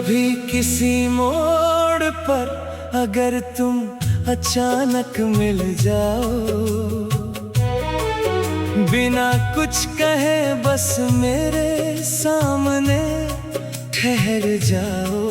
कभी किसी मोड़ पर अगर तुम अचानक मिल जाओ, बिना कुछ कहे बस मेरे सामने ठहर जाओ।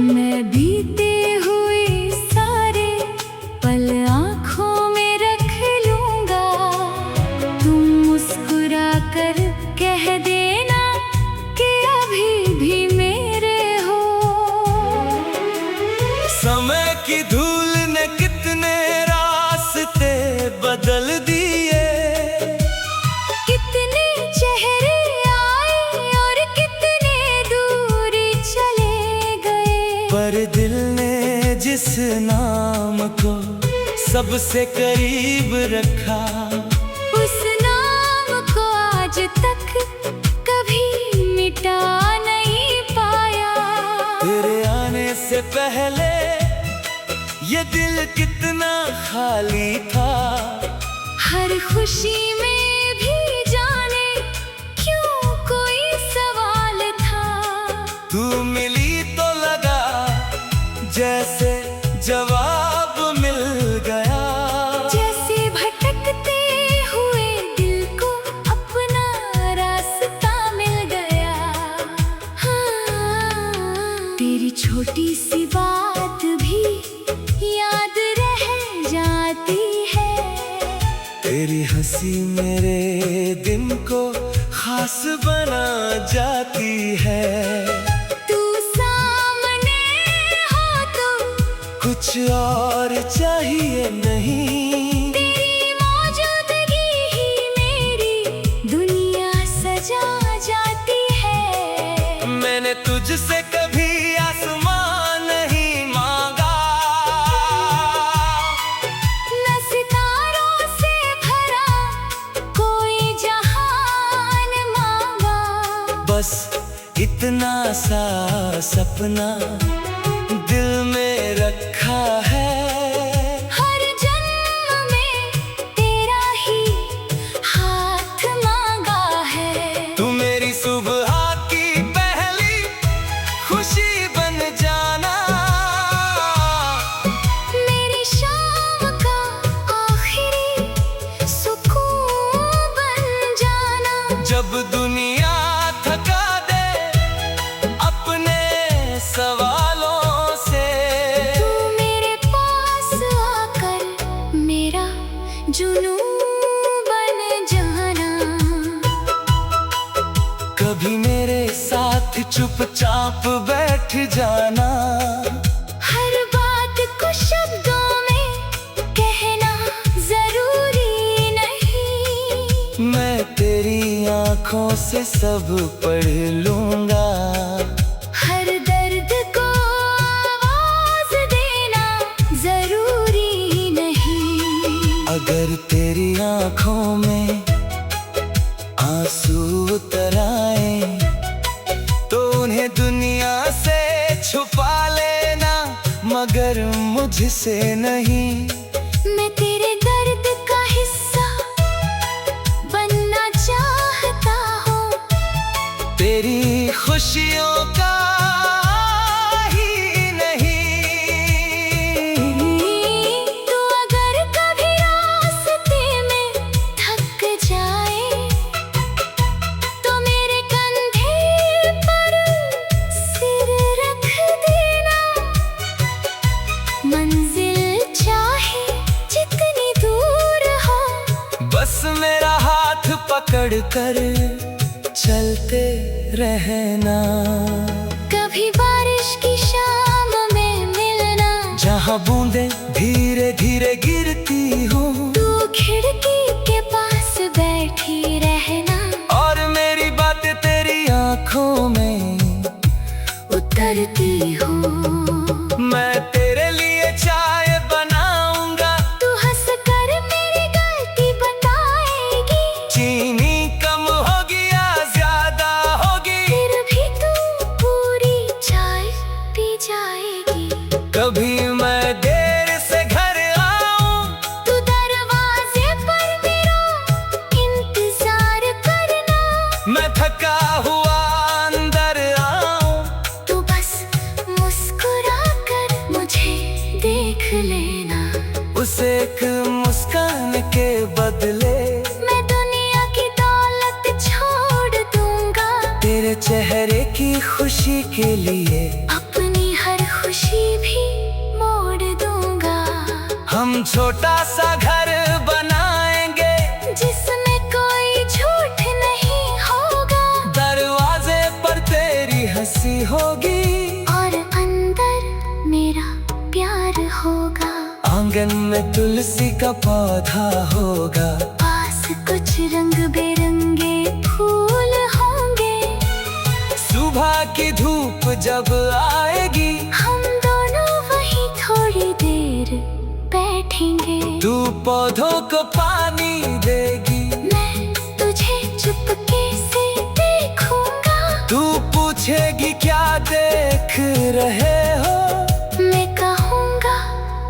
मैं बीते हुए सारे पल आँखों में रख लूँगा, तुम मुस्कुरा कर कह देना कि अभी भी मेरे हो। समय की धूल ने कितने रास्ते बदल दिए, कितने चेहरे आए और कितने दूर चले गए, पर दिल ने जिस नाम को सबसे करीब रखा, उस नाम को आज तक कभी मिटा नहीं पाया। तेरे आने से पहले ये दिल कितना खाली था, हर खुशी में भी जाने क्यों कोई सवाल था। तू मिली तो लगा जैसे जवाब मिल गया, जैसे भटकते हुए दिल को अपना रास्ता मिल गया। हाँ, तेरी छोटी सी बात भी याद रह जाती है, तेरी हंसी मेरे दिन को खास बना जाती है। तू सामने हो तो कुछ और चाहिए नहीं, तेरी मौजूदगी ही मेरी दुनिया सजा जाती है। मैंने तुझसे कभी आसमान नहीं मांगा, न सितारों से भरा कोई जहान मांगा, बस इतना सा सपना दिल में रखा है। हर जन्म में तेरा ही हाथ मांगा है। तू मेरी सुबह की पहली खुशी बन जाना, मेरी शाम का आखिरी सुकून बन जाना। जब दुनिया थका दे अपने सवालों से, तू मेरे पास आकर मेरा जुनून बन जाना। कभी मेरे साथ चुपचाप बैठ जाना, हर बात को शब्दों में कहना जरूरी नहीं, मैं तेरी आँखों से सब पढ़ लूँगा। हर दर्द को आवाज देना जरूरी नहीं। अगर तेरी आँखों में आंसू उतर आए तो उन्हें दुनिया से छुपा लेना, मगर मुझसे नहीं। मैं तेरे दर्द का हिस्सा बनना चाहता हूँ, तेरी खुशियों का ही नहीं। तू अगर कभी रास्ते में थक जाए तो मेरे कंधे पर सिर रख देना। मंजिल चाहे जितनी दूर हो, बस मेरा हाथ पकड़ कर चलते रहना। कभी बारिश की शाम में मिलना, जहाँ बूंदें धीरे धीरे गिरती हूँ, तू खिड़की के पास बैठी रहना, और मेरी बातें तेरी आँखों में उतरती हो। मैं तेरे लिए चाय बनाऊंगा, तू हंस कर मेरी गलती बताएगी, चीनी कम होगी या ज्यादा होगी, फिर भी तू पूरी चाय पी जाएगी। कभी मैं देर से घर आऊं, तू दरवाजे पर मेरा इंतजार करना, मैं थका हुआ अंदर आ खुशी भी मोड़ दूंगा। हम छोटा सा घर बनाएंगे जिसमें कोई झूठ नहीं होगा। दरवाजे पर तेरी हंसी होगी और अंदर मेरा प्यार होगा। आंगन में तुलसी का पौधा होगा। पास कुछ रंग बिरंगे फूल होंगे। सुबह की धूप जब आएगी हम दोनों वहीं थोड़ी देर बैठेंगे। तू पौधों को पानी देगी, मैं तुझे चुपके से देखूंगा। तू पूछेगी क्या देख रहे हो। मैं कहूँगा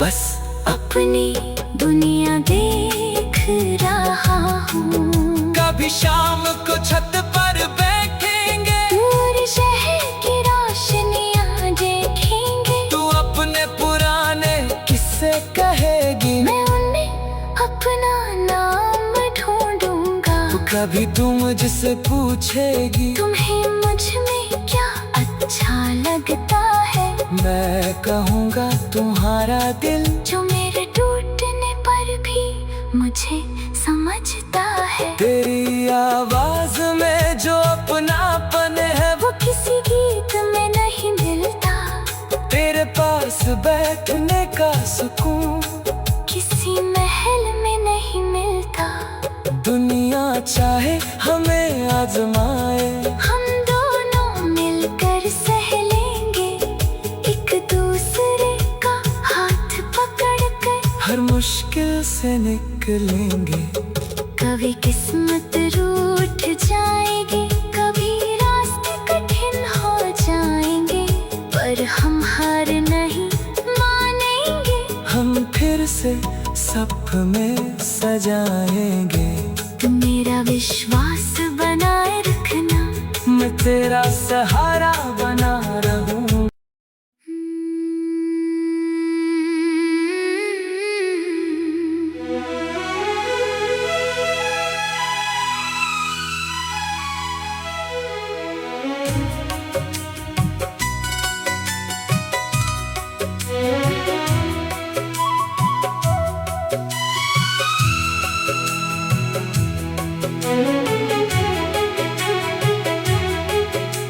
बस अपनी दुनिया देख रहा हूँ। कभी शाम को छत पर बैठेंगे, दूर शहर की रोशनियाँ देखेंगे। तू अपने पुराने किस्से कहेगी, मैं उनमें अपना नाम ढूंढूंगा। कभी तू मुझसे पूछेगी तुम्हें मुझ में क्या अच्छा लगता है। मैं कहूँगा तुम्हारा दिल जो मेरे टूटने पर भी मुझे समझता है। तेरी आवाज में जो अपनापन है वो किसी गीत में नहीं मिलता। तेरे पास बैठने का सुकून किसी महल में नहीं मिलता। दुनिया चाहे हमें आजमाए, हम दोनों मिलकर सह लेंगे। एक दूसरे का हाथ पकड़कर हर मुश्किल से निकलेंगे। कभी किस्मत रूठ जाएगी, कभी रास्ते कठिन हो जाएंगे। पर हम हार नहीं मानेंगे। हम फिर से सप में सजाएंगे। तुम मेरा विश्वास बनाए रखना। मैं तेरा सहारा बना रहूं।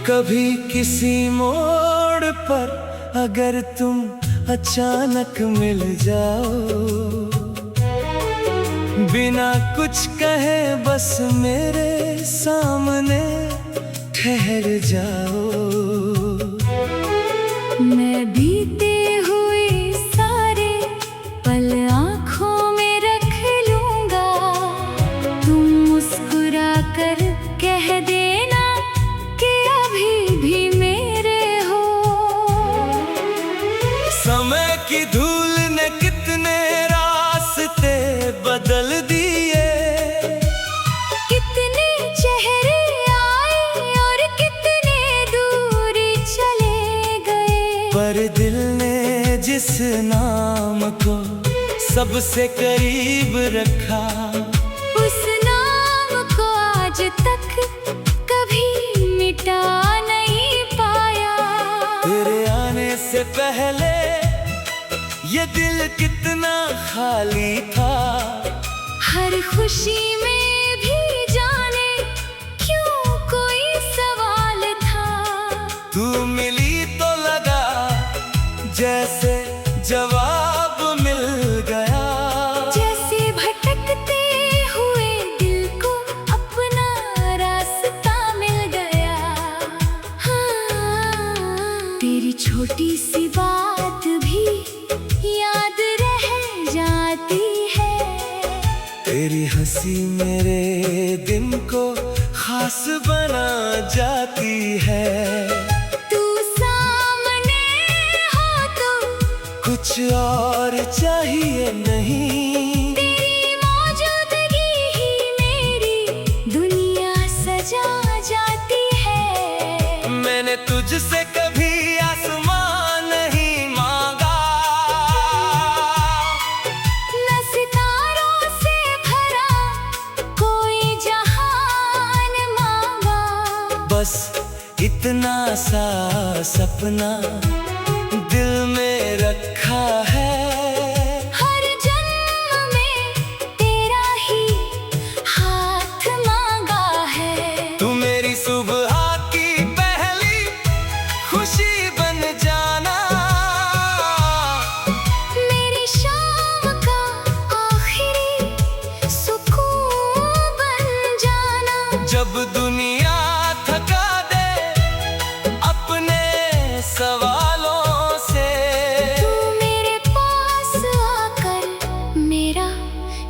कभी किसी मोड़ पर अगर तुम अचानक मिल जाओ, बिना कुछ कहे बस मेरे सामने ठहर जाओ। मैं बीते हुए सारे पल आँखों में रख लूँगा। तुम मुस्कुरा कर कह देना कि अभी भी मेरे हो। समय की धूल ने कितने रास्ते बदल दिए, कितने चेहरे आए और कितने दूर चले गए। पर दिल ने जिस नाम को सबसे करीब रखा, उस नाम को आज तक कभी मिटा नहीं पाया। तेरे आने से पहले ये दिल कितना खाली था। हर खुशी में भी जाने क्यों कोई सवाल था। तू मिली तो लगा जैसे जवाब मिल गया। जैसे भटकते हुए दिल को अपना रास्ता मिल गया। हाँ, तेरी छोटी सी बात भी याद रह जाती है। तेरी हंसी मेरे दिन को खास बना जाती है। तू सामने हो तो कुछ और चाहिए नहीं। तेरी मौजूदगी ही मेरी दुनिया सजा जाती है। मैंने तुझसे कभी आसमान नहीं मांगा, न सितारों से भरा कोई जहान मांगा। बस इतना सा सपना दिल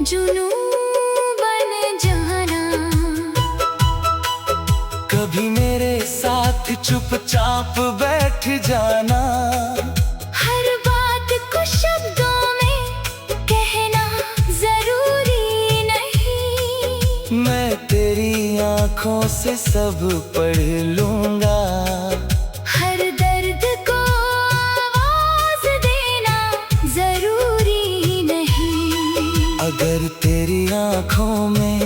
जुनू बन जाना। कभी मेरे साथ चुपचाप बैठ जाना। हर बात को शब्दों में कहना जरूरी नहीं। मैं तेरी आंखों से सब पढ़ लूंगा। हर दर्द को आवाज देना जरूरी नहीं। अगर तेरी आंखों में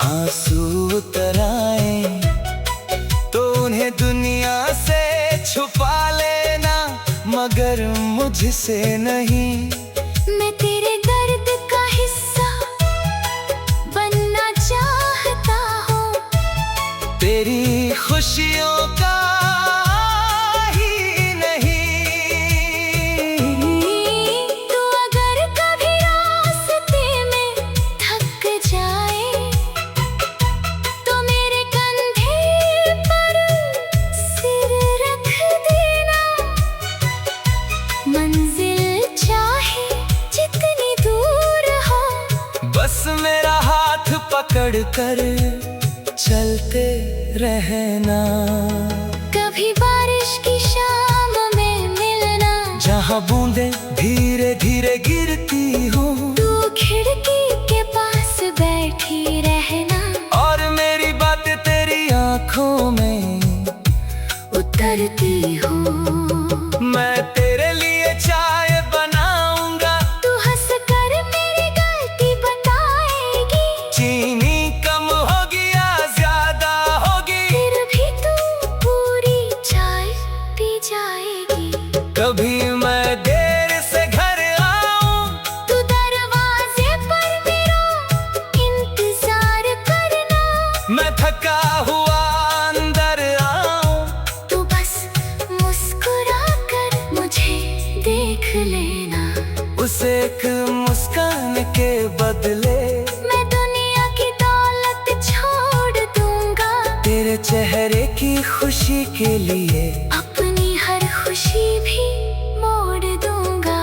आंसू उतर आए तो उन्हें दुनिया से छुपा लेना, मगर मुझसे नहीं। मैं तेरे दर्द का हिस्सा बनना चाहता हूँ। तेरी खुशियों का ही नहीं। तू अगर कभी रास्ते में थक जाए तो मेरे कंधे पर सिर रख देना। मंजिल चाहे जितनी दूर हो, बस मेरा हाथ पकड़ कर चलते रहना। कभी बारिश की शाम में मिलना। जहाँ बूंदें धीरे धीरे गिरती हूँ, तू खिड़की के पास बैठी रहना। और मेरी बातें तेरी आंखों में उतरती हो। मैं तेरे लिए चाय बनाऊंगा। तू हंस कर मेरी गलती बताएगी। चीनी कम होगी या ज्यादा होगी, फिर भी तू पूरी चाय पी जाएगी। कभी मैं देर से घर आऊं, तू दरवाजे पर मेरा इंतजार करना। मैं थका हुआ अंदर आऊं, तू बस मुस्कुरा कर मुझे देख लेना। उस एक मुस्कान के बदले मैं दुनिया की दौलत छोड़ दूंगा। तेरे चेहरे की खुशी के लिए अपनी हर खुशी भी मोड़ दूंगा।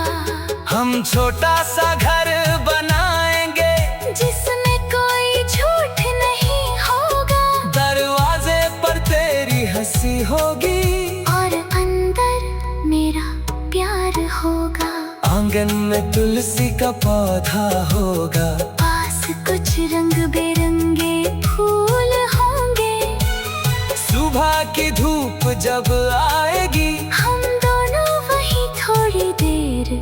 हम छोटा सा घर बनाएंगे, जिसमें कोई झूठ नहीं होगा। दरवाजे पर तेरी हंसी होगी और अंदर मेरा प्यार होगा। आंगन में तुलसी का पौधा होगा। पास कुछ रंग बिरंगे फूल होंगे। सुबह की धूप जब आएगी, हम दोनों वहीं थोड़ी देर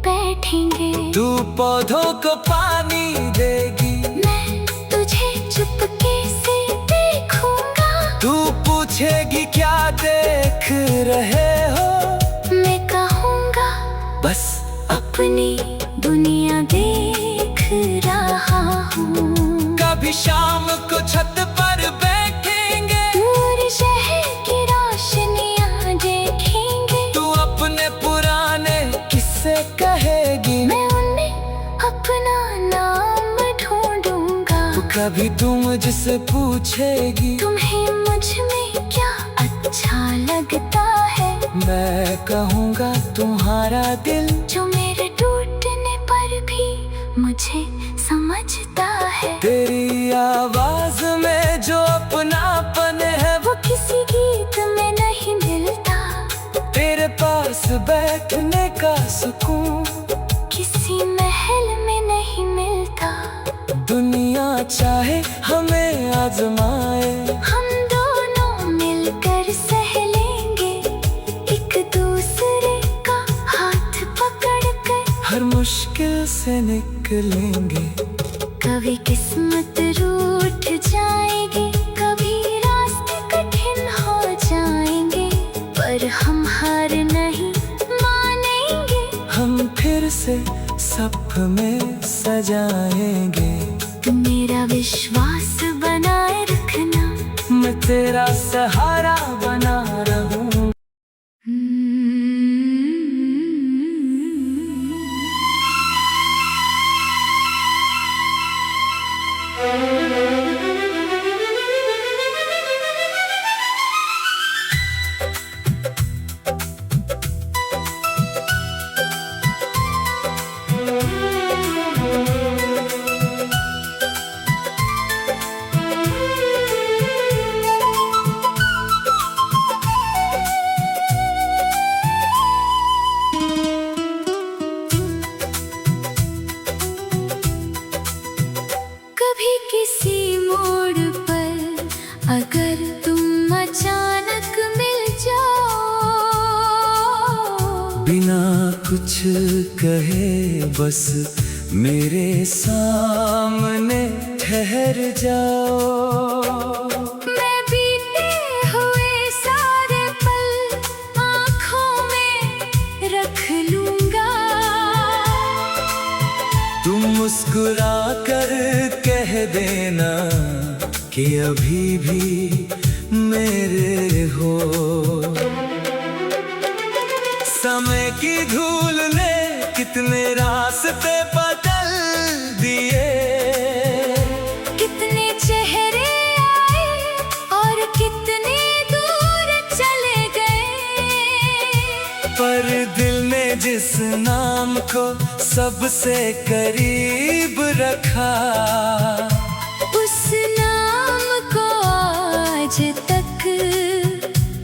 बैठेंगे। तू पौधों को पानी देगी। मैं तुझे चुपके से देखूंगा। तू पूछेगी क्या देख रहे हो, मैं कहूँगा बस अपनी दुनिया देख रहा हूँ। कभी शाम को छत पर बैठेंगे, दूर शहर की रोशनियाँ देखेंगे। तू अपने पुराने किस्से कहेगी। मैं उनमें अपना नाम ढूंढूंगा। कभी तू मुझसे पूछेगी तुम्हें मुझ में क्या अच्छा लगता है। मैं कहूँगा तुम्हारा दिल, जो मेरे टूटने पर भी मुझे समझता है। तेरी आवाज में जो अपनापन है वो किसी गीत में नहीं मिलता। तेरे पास बैठने का सुकून किसी महल में नहीं मिलता। दुनिया चाहे हमें आजमाए, हम दोनों मिलकर सह लेंगे। एक दूसरे का हाथ पकड़ कर हर मुश्किल से निकलेंगे। कभी किस्मत रूठ जाएगी, कभी रास्ते कठिन हो जाएंगे, पर हम हार नहीं मानेंगे। हम फिर से सपने सजाएंगे। तुम मेरा विश्वास बनाए रखना। मैं तेरा सहारा बना रहूं। बिना कुछ कहे बस मेरे सामने ठहर जाओ। मैं बीते हुए सारे पल आँखों में रख लूँगा। तुम मुस्कुरा कर कह देना कि अभी भी मेरे हो। समय की धूल ने कितने रास्ते बदल दिए, कितने चेहरे आए और कितने दूर चले गए। पर दिल ने जिस नाम को सबसे करीब रखा, उस नाम को आज तक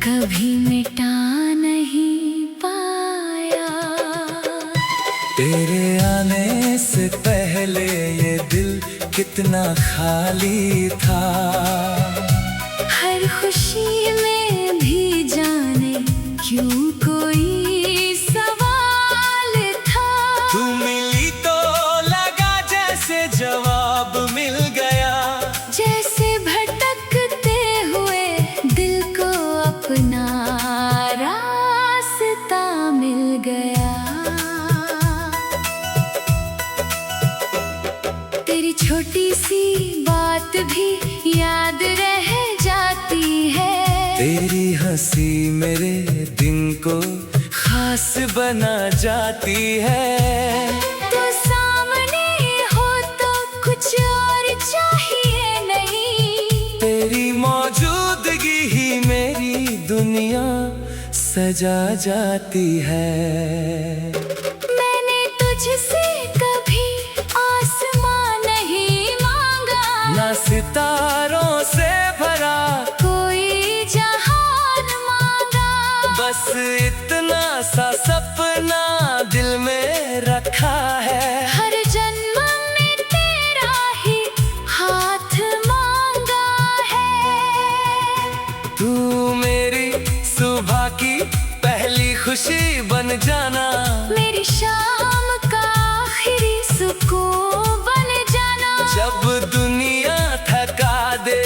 कभी मिटा नहीं पाया। तेरे आने से पहले ये दिल कितना खाली था। हर खुशी में भी जाने क्यों कोई सवाल था। तू मिली तो लगा जैसे जवाब मिल गया, जैसे भटकते हुए दिल को अपना रास्ता मिल गया। तेरी छोटी सी बात भी याद रह जाती है। तेरी हंसी मेरे दिन को खास बना जाती है। तो सामने हो तो कुछ और चाहिए नहीं। तेरी मौजूदगी ही मेरी दुनिया सजा जाती है। मैंने तुझसे कभी आसमां नहीं मांगा, ना सितारों से भरा कोई जहान मांगा। बस इतना सा सपना दिल में रखा है। हर जन्म में तेरा ही हाथ मांगा है। तू मेरी सुबह की पहली खुशी बन जाना, मेरी शाम का आखिरी सुकून बन जाना। जब दुनिया थका दे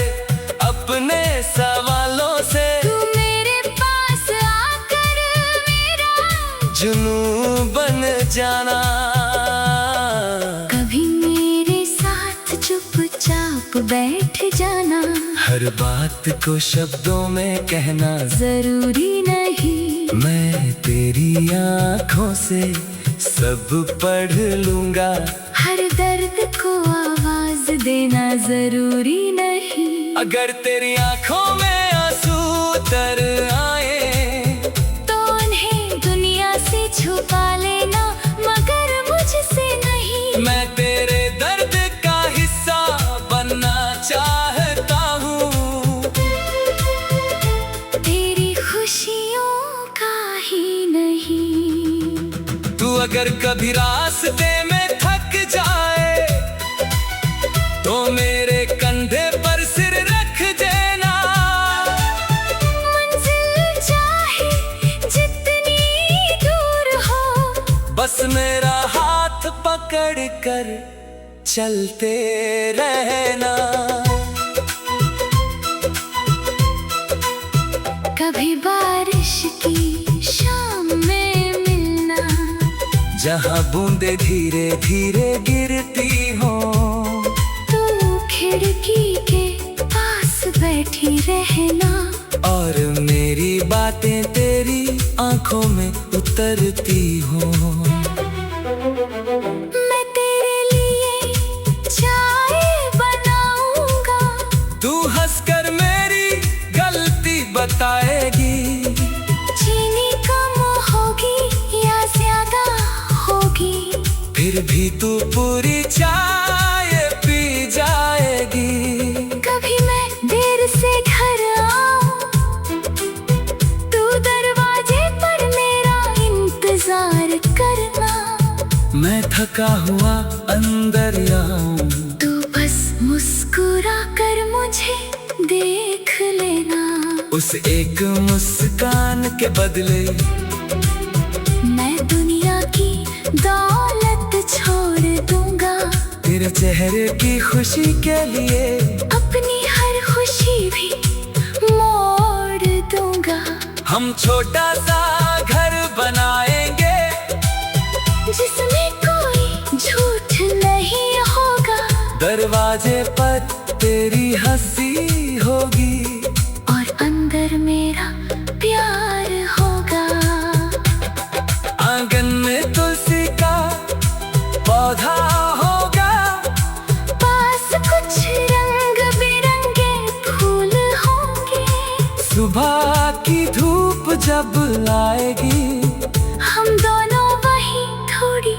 अपने सवालों से, तू मेरे पास आकर मेरा जुनून बन जाना। कभी मेरे साथ चुपचाप बैठ जाना। हर बात को शब्दों में कहना जरूरी नहीं, मैं तेरी आँखों से सब पढ़ लूँगा। हर दर्द को आवाज देना जरूरी नहीं। अगर तेरी आँखों में आंसू उतर आए, तो उन्हें दुनिया से छुपा लेना, मगर मुझसे नहीं। मैं तेरे दर्द का हिस्सा बनना चाहता हूँ। तेरी खुशियों का ही नहीं। तू अगर कभी रास्ते में थक जाए, तो मेरे कंधे पर सिर रख देना। मंजिल चाहे जितनी दूर हो, बस मेरा हाथ पकड़ कर चलते रहना। कभी बारिश की शाम में मिलना, जहाँ बूंदे धीरे धीरे गिरती हो। तू खिड़की के पास बैठी रहना, और मेरी बातें तेरी आंखों में उतरती हो। मैं तेरे लिए चाय बनाऊंगा। तू हंसकर मेरी गलती बताएगी। चीनी कम होगी या ज्यादा होगी, फिर भी तू पूरी चाय पी जाएगी। कभी मैं देर से घर आऊं, तू दरवाजे पर मेरा इंतजार करना। मैं थका हुआ अंदर आऊं, तू बस मुस्कुरा कर मुझे देख लेना। उस एक मुस्कान के बदले मैं तेरे चेहरे की खुशी के लिए अपनी हर खुशी भी मोड़ दूंगा। हम छोटा सा घर बनाएंगे जिसमें कोई झूठ नहीं होगा। दरवाजे पर तेरी हंसी होगी और अंदर मेरा प्यार होगा। आंगन में तुलसी का पौधा होगा। पास कुछ रंग बिरंगे फूल होंगे। सुबह की धूप जब आएगी हम दोनों वहीं थोड़ी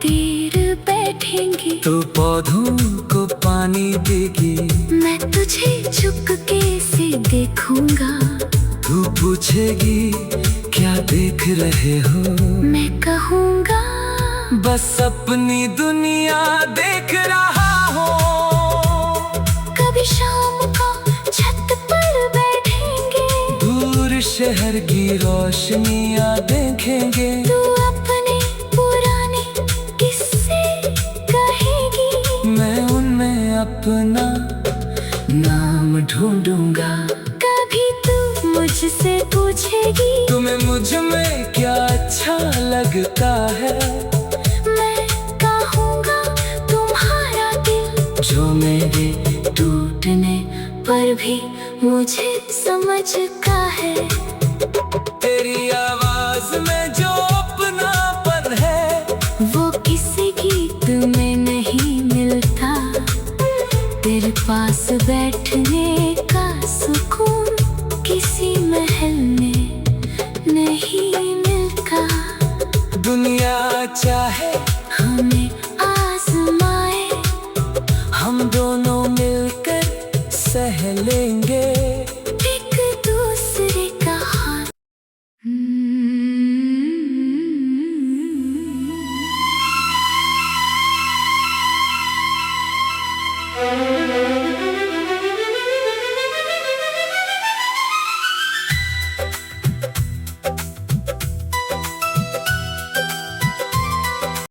देर बैठेंगे। तो पौधों को पानी देगी। मैं तुझे चुपके से देखूंगा। तू पूछेगी क्या देख रहे हो। मैं कहूँगा बस अपनी दुनिया देख रहा हूँ। कभी शाम को छत पर बैठेंगे। दूर शहर की रोशनियाँ देखेंगे। तू अपने पुराने किस्से कहेगी। मैं उनमें अपना नाम ढूंढूंगा। कभी तू मुझसे पूछेगी तुम्हें मुझ में क्या अच्छा लगता है। मैं कहूँगा तुम्हारा दिल जो मेरे टूटने पर भी मुझे समझता है। तेरी आवाज में जो अपनापन है वो किसी गीत में नहीं मिलता। तेरे पास बैठने का सुकून किसी महल में नहीं मिलता। दुनिया चाहे